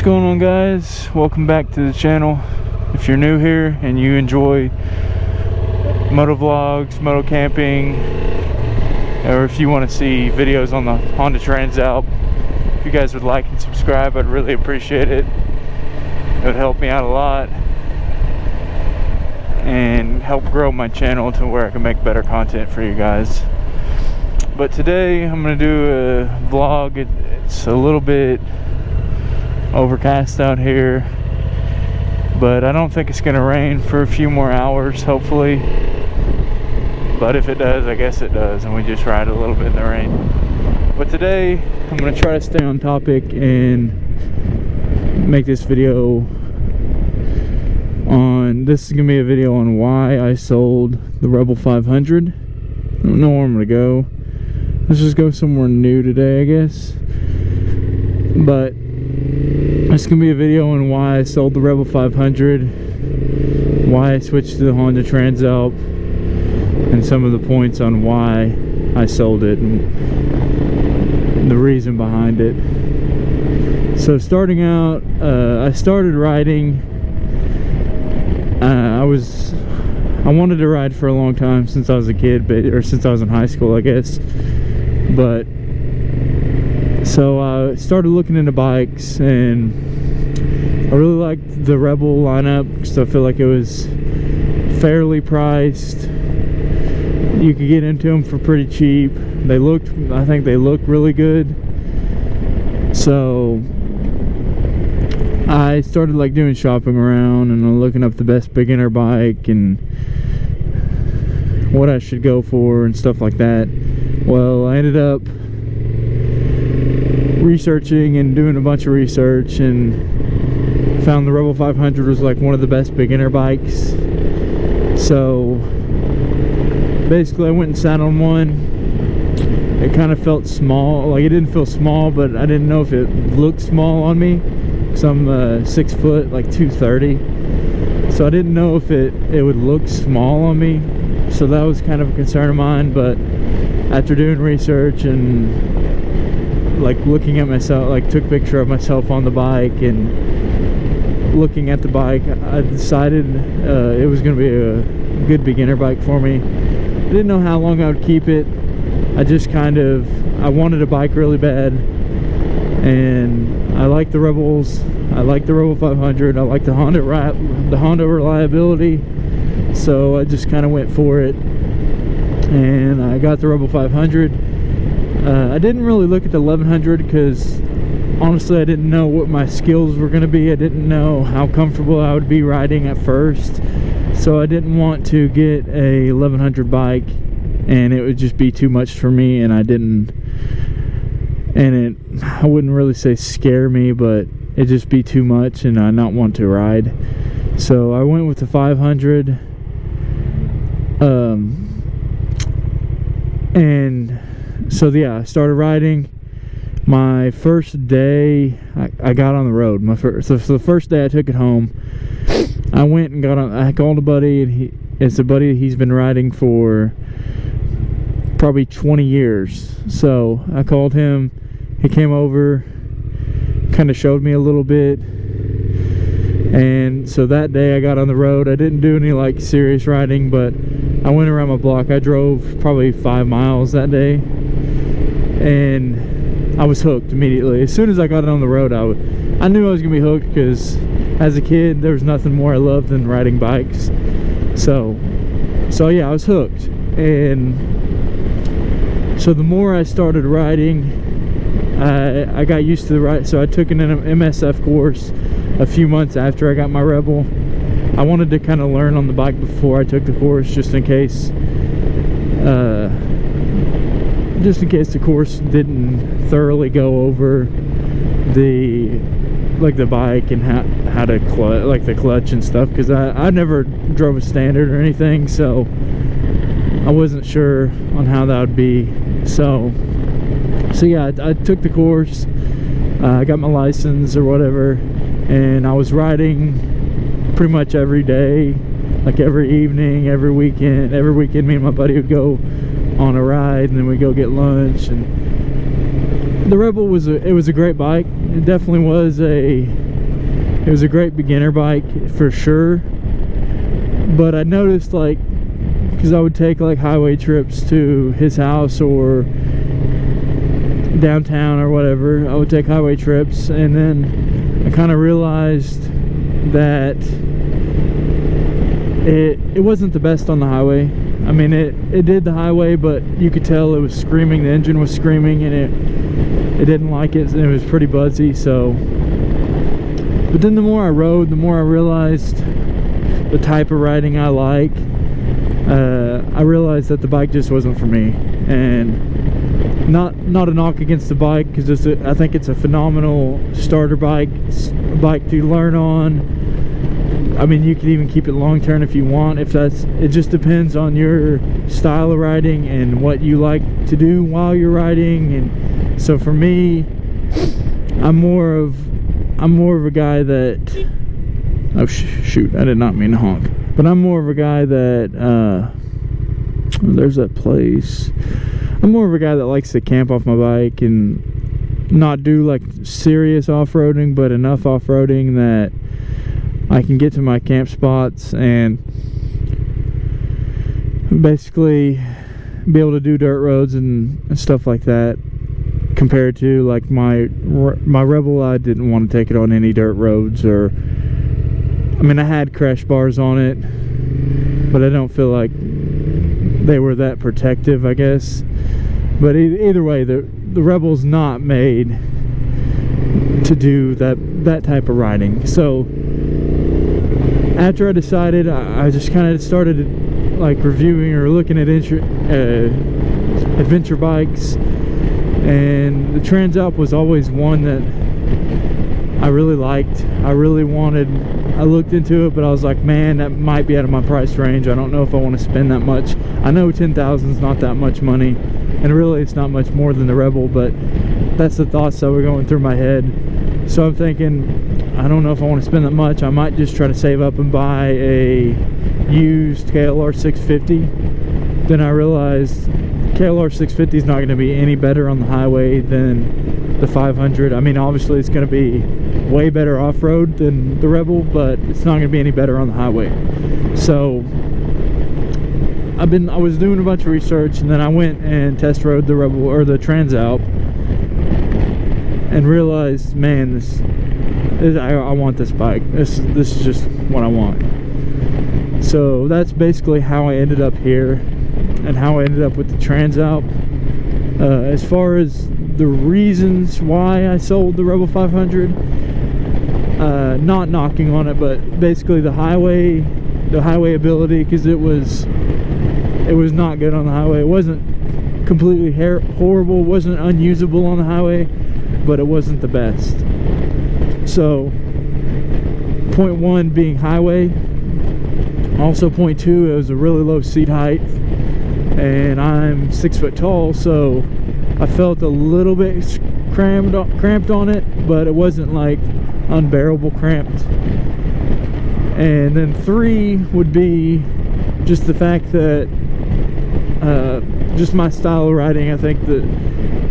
going on, guys? Welcome back to the channel. If you're new here and you enjoy moto vlogs, moto camping, or if you want to see videos on the Honda Transalp, if you guys would like and subscribe, I'd really appreciate it. It would help me out a lot and help grow my channel to where I can make better content for you guys. But today I'm going to do a vlog. It's a little bit overcast out here, but I don't think it's going to rain for a few more hours, hopefully. But if it does, I guess it does, and we just ride a little bit in the rain. But today I'm going to try to stay on topic and make this video on, this is going to be a video on why I sold the Rebel 500. I don't know where I'm going to go. Let's just go somewhere new today, I guess. But it's going to be a video on why I sold the Rebel 500, why I switched to the Honda Transalp, and some of the points on why I sold it and the reason behind it. So starting out, I started riding. I wanted to ride for a long time since I was a kid, or since I was in high school, I guess. But so I started looking into bikes, and I really liked the Rebel lineup because I feel like it was fairly priced. You could get into them for pretty cheap. I think they look really good. So I started like doing shopping around and looking up the best beginner bike and what I should go for and stuff like that. Well, I ended up researching and doing a bunch of research and found the Rebel 500 was like one of the best beginner bikes. So basically I went and sat on one. It kind of felt small, like it didn't feel small, but I didn't know if it looked small on me because I'm 6 foot, like 230. So I didn't know if it would look small on me. So that was kind of a concern of mine. But after doing research and like looking at myself, like took a picture of myself on the bike and looking at the bike, I decided it was going to be a good beginner bike for me. I didn't know how long I would keep it. I wanted a bike really bad, and I like the Rebels. I like the Rebel 500. I like the Honda reliability, so I just kind of went for it, and I got the Rebel 500. I didn't really look at the 1100 because honestly I didn't know what my skills were going to be. I didn't know how comfortable I would be riding at first, so I didn't want to get a 1100 bike and it would just be too much for me, and I wouldn't really say scare me, but it'd just be too much and I not want to ride. So I went with the 500, and so yeah, I started riding. My first day I got on the road. So the first day I took it home, I went and I called a buddy, and it's a buddy he's been riding for probably 20 years. So I called him, he came over, kind of showed me a little bit, and so that day I got on the road. I didn't do any like serious riding, but I went around my block. I drove probably 5 miles that day, and I was hooked immediately. As soon as I got it on the road, I knew I was gonna be hooked because as a kid there was nothing more I loved than riding bikes. So yeah, I was hooked. And so the more I started riding, I got used to the ride. So I took an MSF course a few months after I got my Rebel. I wanted to kind of learn on the bike before I took the course, just in case the course didn't thoroughly go over the bike and how to like the clutch and stuff, because I never drove a standard or anything, so I wasn't sure on how that would be. So yeah, I took the course, I got my license or whatever, and I was riding pretty much every day, like every evening, every weekend. Every weekend me and my buddy would go on a ride, and then we'd go get lunch. And the Rebel was a great bike. It definitely was a It was a great beginner bike for sure, but I noticed, like, because I would take like highway trips to his house or downtown or whatever, I would take highway trips, and then I kind of realized that it wasn't the best on the highway. I mean, it did the highway, but you could tell it was screaming. The engine was screaming, and it didn't like it, and it was pretty buzzy. So, but then the more I rode, the more I realized the type of riding I like. I realized that the bike just wasn't for me, and not a knock against the bike, because I think it's a phenomenal starter bike. It's a bike to learn on. I mean, you could even keep it long term if you want. It just depends on your style of riding and what you like to do while you're riding. And so for me, I'm more of a guy that, oh shoot, I did not mean to honk. But I'm more of a guy that there's that place. I'm more of a guy that likes to camp off my bike and not do like serious off-roading, but enough off-roading that I can get to my camp spots and basically be able to do dirt roads and stuff like that, compared to like my Rebel. I didn't want to take it on any dirt roads, or I mean, I had crash bars on it, but I don't feel like they were that protective, I guess. But either way, the Rebel's not made to do that type of riding. So after I decided, I just kind of started like reviewing or looking at adventure bikes, and the Transalp was always one that I really liked. I really wanted. I looked into it, but I was like, man, that might be out of my price range. I don't know if I want to spend that much. I know 10,000 is not that much money, and really it's not much more than the Rebel, but that's the thoughts that were going through my head. So I'm thinking, I don't know if I want to spend that much. I might just try to save up and buy a used KLR 650. Then I realized KLR 650 is not going to be any better on the highway than the 500. I mean, obviously it's going to be way better off-road than the Rebel, but it's not going to be any better on the highway. So I was doing a bunch of research, and then I went and test rode the Rebel, or the Transalp, and realized, man, I want this bike. This is just what I want. So that's basically how I ended up here, and how I ended up with the Transalp. As far as the reasons why I sold the Rebel 500, not knocking on it, but basically the highway ability, because it was not good on the highway. It wasn't completely horrible, it wasn't unusable on the highway, but it wasn't the best. So point one being highway. Also point two, it was a really low seat height, and I'm 6 foot tall, so I felt a little bit cramped on it, but it wasn't like unbearable cramped. And then three would be just the fact that just my style of riding. I think that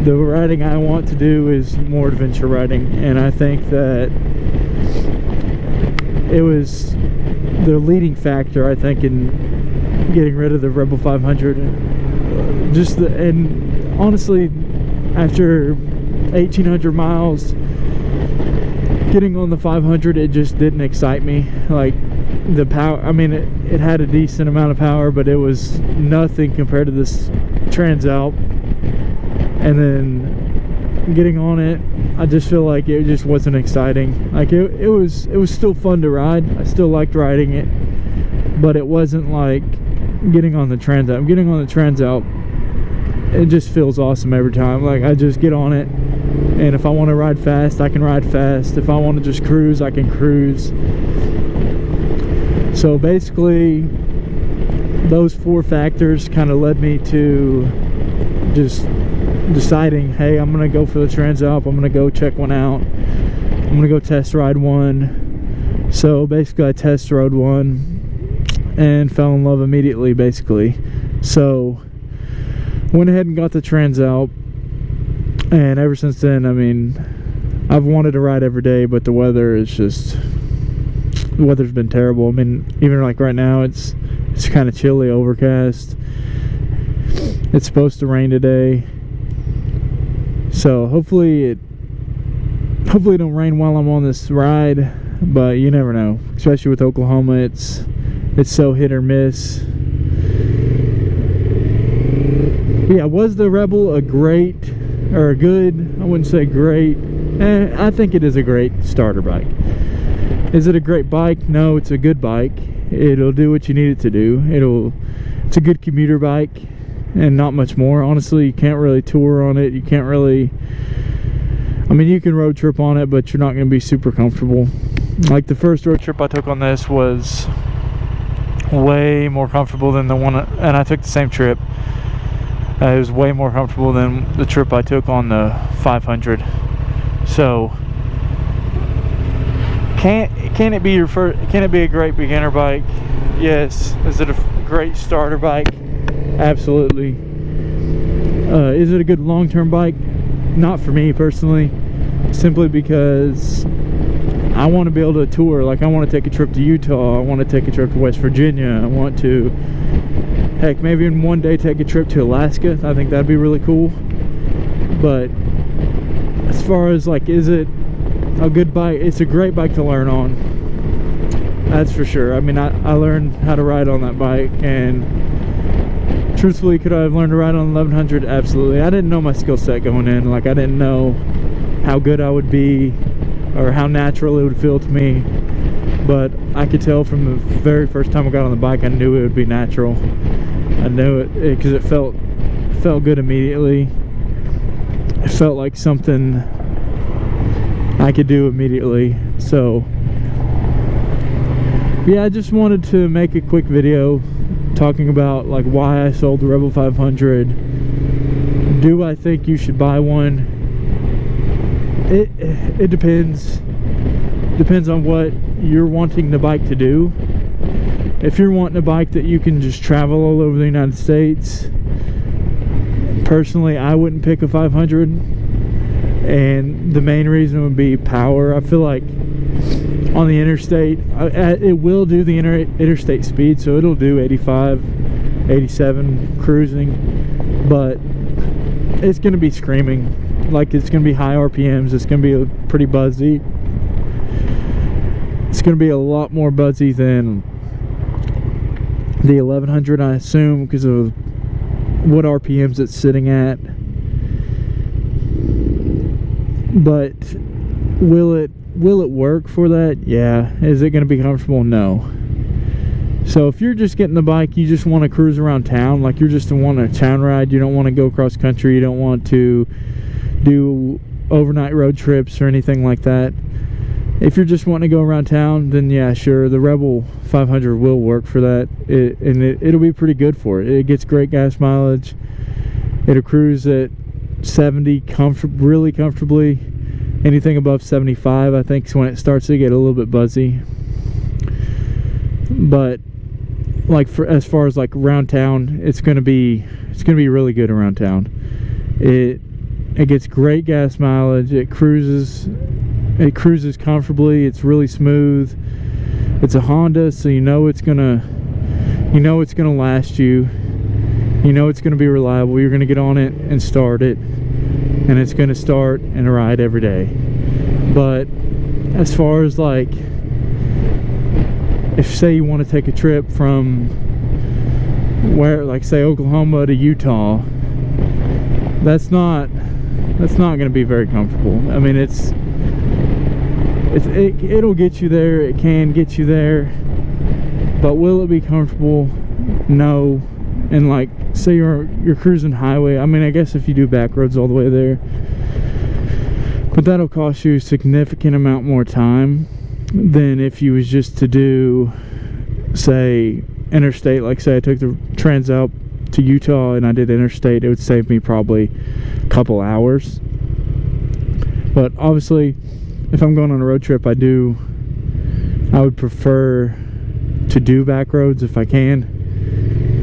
the riding I want to do is more adventure riding, and I think that it was the leading factor, I think, in getting rid of the Rebel 500. And honestly, after 1,800 miles, getting on the 500, it just didn't excite me. Like, the power, I mean, it had a decent amount of power, but it was nothing compared to this Transalp. And then getting on it, I just feel like it just wasn't exciting. Like, it was still fun to ride. I still liked riding it, but it wasn't like getting on the Transalp. Getting on the Transalp, it just feels awesome every time. Like, I just get on it, and if I want to ride fast, I can ride fast. If I want to just cruise, I can cruise. So basically, those four factors kind of led me to just deciding, hey, I'm gonna go for the Transalp. I'm gonna go check one out. I'm gonna go test ride one. So basically, I test rode one and fell in love immediately, basically. So went ahead and got the Transalp, and ever since then, I mean, I've wanted to ride every day, but the weather is just The weather's been terrible. I mean, even like right now, it's kind of chilly, overcast. It's supposed to rain today, so hopefully it don't rain while I'm on this ride. But you never know, especially with Oklahoma. It's so hit or miss. But yeah, was the Rebel a great or a good? I wouldn't say great. I think it is a great starter bike. Is it a great bike? No, it's a good bike. It'll do what you need it to do. It's a good commuter bike and not much more. Honestly, you can't really tour on it. You can't really, I mean, you can road trip on it, but you're not going to be super comfortable. Like the first road trip I took on this was way more comfortable than the one, and I took the same trip. It was way more comfortable than the trip I took on the 500. So can it be your first? Can it be a great beginner bike? Yes. Is it a great starter bike? Absolutely. Is it a good long-term bike? Not for me personally, simply because I want to be able to tour. Like, I want to take a trip to Utah, I want to take a trip to West Virginia, I want to, heck, maybe in one day take a trip to Alaska. I think that'd be really cool. But as far as like, is it a good bike? It's a great bike to learn on, that's for sure. I mean, I learned how to ride on that bike, and truthfully, could I have learned to ride on 1100? Absolutely. I didn't know my skill set going in. Like, I didn't know how good I would be or how natural it would feel to me, but I could tell from the very first time I got on the bike, I knew it would be natural. I knew it because it felt good immediately. It felt like something I could do immediately. So yeah, I just wanted to make a quick video talking about like why I sold the Rebel 500. Do I think you should buy one? It depends on what you're wanting the bike to do. If you're wanting a bike that you can just travel all over the United States, personally I wouldn't pick a 500, and the main reason would be power. I feel like on the interstate, it will do the interstate speed, so it'll do 85, 87 cruising, but it's going to be screaming. Like, it's going to be high RPMs, it's going to be pretty buzzy. It's going to be a lot more buzzy than the 1100, I assume, because of what RPMs it's sitting at. But will it work for that? Yeah. Is it going to be comfortable? No. So if you're just getting the bike, you just want to cruise around town, like you're just want a town ride, you don't want to go cross country, you don't want to do overnight road trips or anything like that. If you're just wanting to go around town, then yeah, sure, the Rebel 500 will work for that. It'll be pretty good for it. It gets great gas mileage. It'll cruise at 70 really comfortably. Anything above 75, I think, is when it starts to get a little bit buzzy. But like, as far as like around town, it's gonna be really good around town. It gets great gas mileage. It cruises comfortably. It's really smooth. It's a Honda, so you know it's gonna last you. You know it's gonna be reliable. You're gonna get on it and start it, and it's gonna start and ride every day. But as far as like, if say you want to take a trip from where, like say Oklahoma to Utah, that's not going to be very comfortable. I mean, it'll get you there. It can get you there, but will it be comfortable? No. And like, say you're cruising highway, I mean, I guess if you do back roads all the way there, but that'll cost you a significant amount more time than if you was just to do, say, interstate. Like say I took the Transalp to Utah and I did interstate, it would save me probably a couple hours. But obviously, if I'm going on a road trip, I would prefer to do back roads if I can,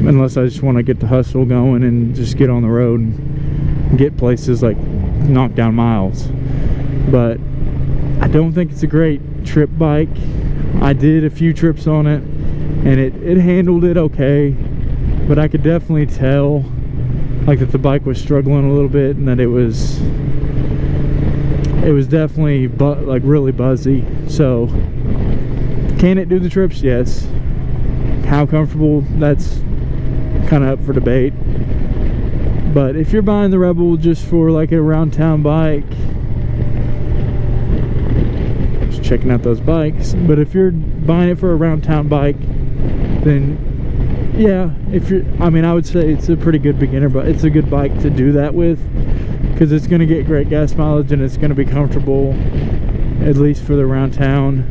unless I just want to get the hustle going and just get on the road and get places, like knock down miles. But I don't think it's a great trip bike. I did a few trips on it, and it handled it okay, but I could definitely tell like that the bike was struggling a little bit, and that it was definitely like really buzzy. So can it do the trips? Yes. How comfortable? That's kind of up for debate. But if you're buying the Rebel just for like a around town bike, just checking out those bikes, but if you're buying it for a around town bike, then yeah, I would say it's a pretty good beginner, but it's a good bike to do that with, because it's going to get great gas mileage and it's going to be comfortable, at least for the around town.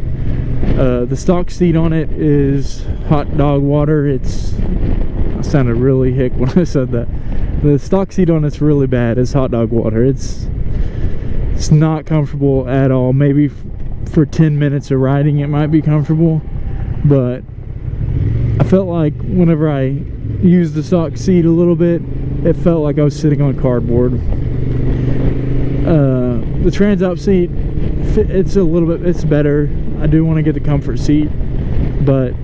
The stock seat on it is hot dog water. I sounded really hick when I said that. The stock seat on it's really bad. It's hot dog water. It's not comfortable at all. Maybe for 10 minutes of riding it might be comfortable, but I felt like whenever I used the stock seat a little bit, it felt like I was sitting on cardboard. The Trans-Alp seat, it's better. I do want to get the comfort seat, but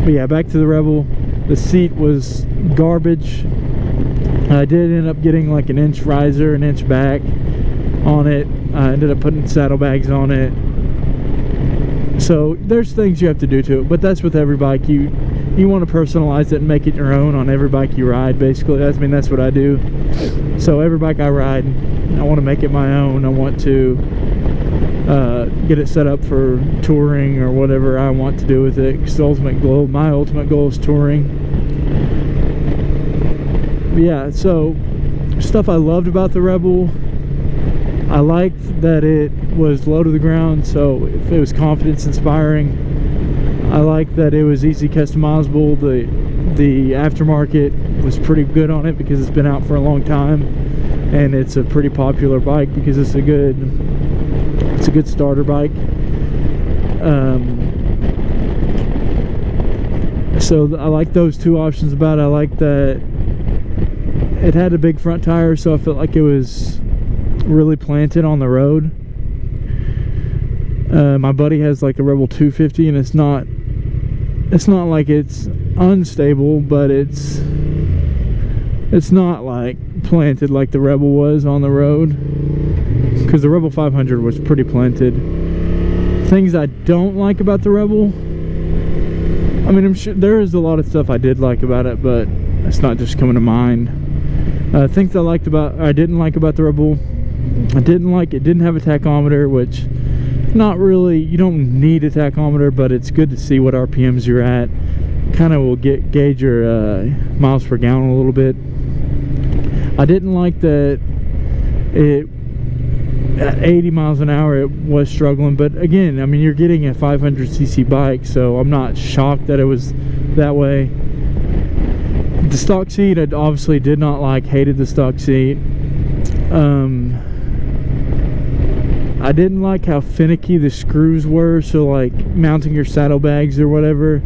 yeah, back to the Rebel. The seat was garbage. I did end up getting like an inch riser, an inch back on it. I ended up putting saddlebags on it. So there's things you have to do to it, but that's with every bike. You want to personalize it and make it your own on every bike you ride, basically. That's what I do. So every bike I ride, I want to make it my own. I want to get it set up for touring or whatever I want to do with it, because my ultimate goal is touring. Yeah, so stuff I loved about the Rebel, I liked that it was low to the ground, so if it was confidence inspiring. I liked that it was easy customizable. The aftermarket was pretty good on it because it's been out for a long time, and it's a pretty popular bike because it's a good starter bike. So I like those two options about it. I like that it had a big front tire, so I felt like it was really planted on the road. My buddy has like a Rebel 250, and it's not like it's unstable, but it's not like planted like the Rebel was on the road, because the Rebel 500 was pretty planted. Things I don't like about the Rebel, I'm sure there is a lot of stuff I did like about it, but it's not just coming to mind. Things I didn't like about the Rebel, it didn't have a tachometer, which not really, you don't need a tachometer, but it's good to see what RPMs you're at. Kind of will gauge your miles per gallon a little bit. I didn't like that it at 80 miles an hour it was struggling, but again, you're getting a 500cc bike, so I'm not shocked that it was that way. The stock seat, I obviously did not like, hated the stock seat. I didn't like how finicky the screws were, so like mounting your saddlebags or whatever,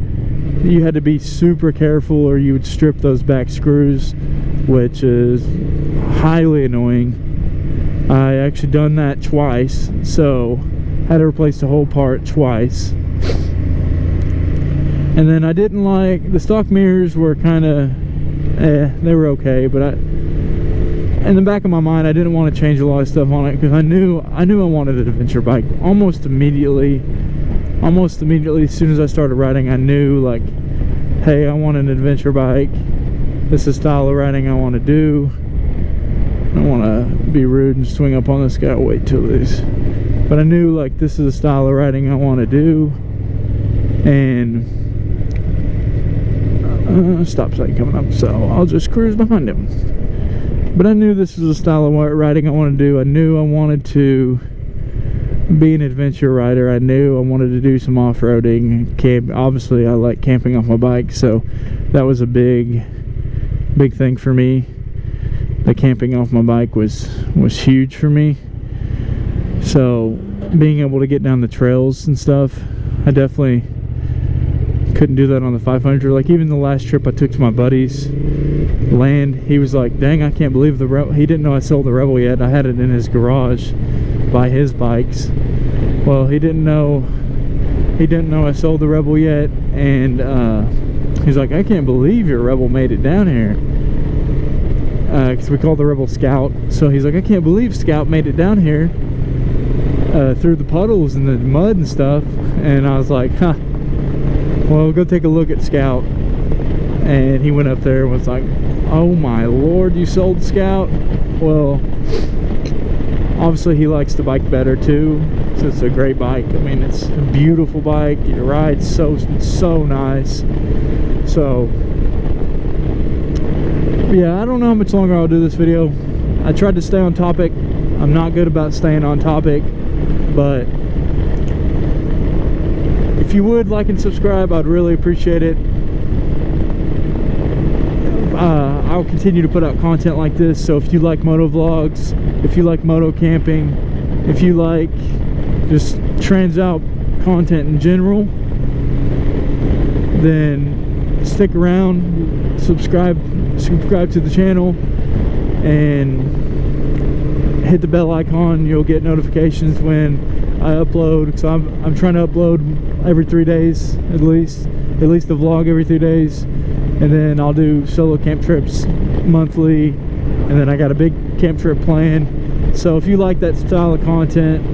you had to be super careful or you would strip those back screws, which is highly annoying. I actually done that twice, so had to replace the whole part twice. And then I didn't like the stock mirrors, were kind of they were okay, but in the back of my mind I didn't want to change a lot of stuff on it, because I knew I wanted an adventure bike almost immediately. As soon as I started riding, I knew, like, hey, I want an adventure bike. This is the style of riding I want to do. I don't want to be rude and swing up on this guy. Wait till this. But I knew, like, this is the style of riding I want to do. And stop sign coming up, so I'll just cruise behind him. But I knew this was the style of riding I wanted to do. I knew I wanted to be an adventure rider. I knew I wanted to do some off-roading, camp. Obviously I like camping off my bike, so that was a big thing for me. The camping off my bike was huge for me. So being able to get down the trails and stuff, I definitely couldn't do that on the 500. Like, even the last trip I took to my buddy's land, he was like, dang, I can't believe the Rebel. He didn't know I sold the Rebel yet. I had it in his garage by his bikes. Well, he didn't know he didn't know I sold the Rebel yet, and he's like, I can't believe your Rebel made it down here, because we call the Rebel Scout. So he's like, I can't believe Scout made it down here through the puddles and the mud and stuff. And I was like, huh, well, go take a look at Scout. And he went up there and was like, oh my lord, you sold Scout? Well, obviously he likes the bike better too, so it's a great bike. I mean, it's a beautiful bike. It rides so nice. So yeah, I don't know how much longer I'll do this video. I tried to stay on topic. I'm not good about staying on topic, but if you would like and subscribe, I'd really appreciate it. I'll continue to put out content like this, so if you like moto vlogs, if you like moto camping, if you like just Transalp content in general, then stick around, subscribe to the channel, and hit the bell icon. You'll get notifications when I upload. So I'm trying to upload every 3 days at least a vlog every 3 days. And then I'll do solo camp trips monthly, and then I got a big camp trip planned. So if you like that style of content,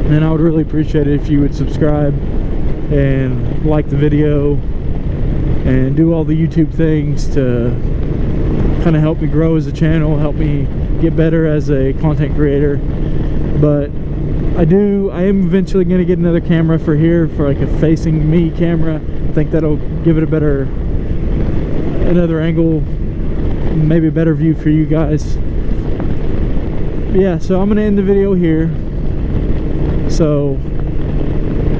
then I would really appreciate it if you would subscribe and like the video and do all the YouTube things to kind of help me grow as a channel, help me get better as a content creator. But I am eventually going to get another camera for here, for like a facing me camera. I think that'll give it another angle, maybe a better view for you guys. But yeah, so I'm going to end the video here. So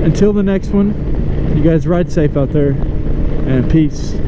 until the next one, you guys ride safe out there, and peace.